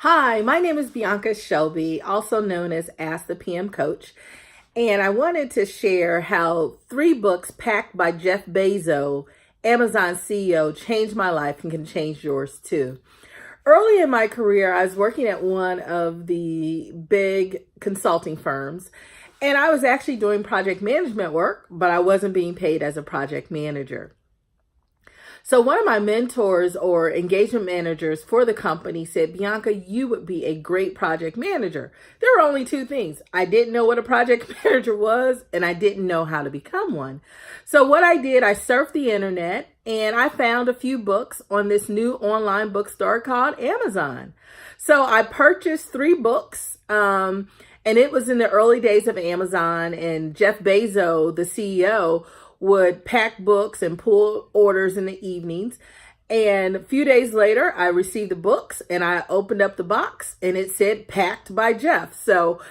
Hi, my name is Bianca Shelby, also known as Ask the PM Coach, and I wanted to share how 3 books packed by Jeff Bezo, Amazon CEO, changed my life and can change yours too. Early in my career, I was working at one of the big consulting firms, and I was actually doing project management work, but I wasn't being paid as a project manager. So one of my mentors or engagement managers for the company said, Bianca, you would be a great project manager. There were only 2 things. I didn't know what a project manager was, and I didn't know how to become one. So what I did, I surfed the internet and I found a few books on this new online bookstore called Amazon. So I purchased 3 books, and it was in the early days of Amazon, and Jeff Bezo, the CEO, would pack books and pull orders in the evenings. And a few days later, I received the books and I opened up the box and it said packed by Jeff. So,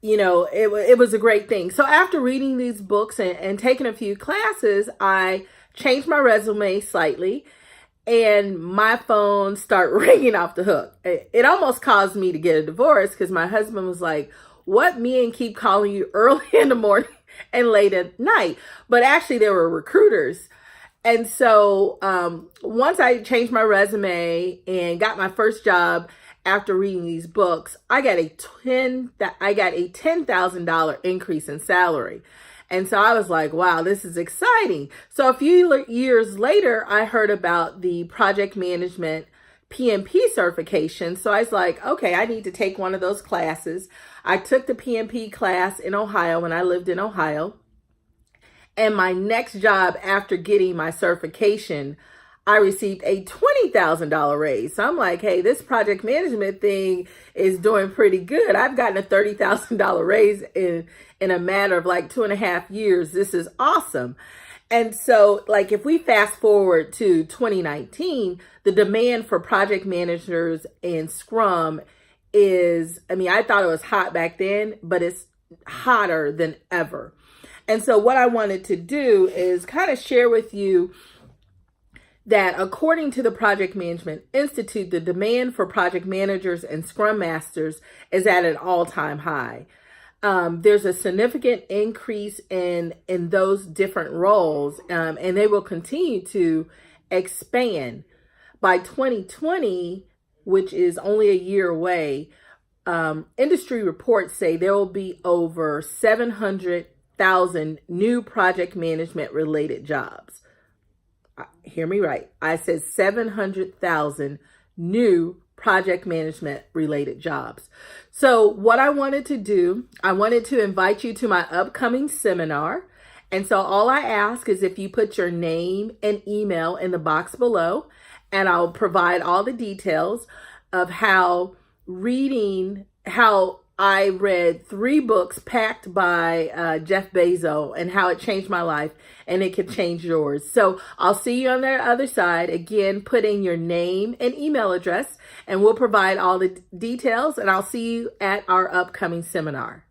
it was a great thing. So after reading these books and taking a few classes, I changed my resume slightly and my phone started ringing off the hook. It almost caused me to get a divorce because my husband was like, what, me and keep calling you early in the morning and late at night? But actually they were recruiters. And so once I changed my resume and got my first job after reading these books, I got a $10,000 increase in salary. And so I was like, wow, this is exciting. So a few years later, I heard about the project management PMP certification. So I was like, okay, I need to take one of those classes. I took the PMP class in Ohio when I lived in Ohio. And my next job after getting my certification, I received a $20,000 raise. So I'm like, hey, this project management thing is doing pretty good. I've gotten a $30,000 raise in a matter of like 2.5 years. This is awesome. And so, like, if we fast forward to 2019, the demand for project managers in Scrum is, I thought it was hot back then, but it's hotter than ever. And so what I wanted to do is kind of share with you that according to the Project Management Institute, the demand for project managers and Scrum Masters is at an all-time high. There's a significant increase in those different roles, and they will continue to expand. By 2020, which is only a year away, industry reports say there will be over 700,000 new project management related jobs. Hear me right. I said 700,000 new project management related jobs. So what I wanted to do, I wanted to invite you to my upcoming seminar. And so all I ask is if you put your name and email in the box below, and I'll provide all the details of how I read 3 books packed by Jeff Bezo and how it changed my life and it could change yours. So I'll see you on the other side. Again, put in your name and email address and we'll provide all the details, and I'll see you at our upcoming seminar.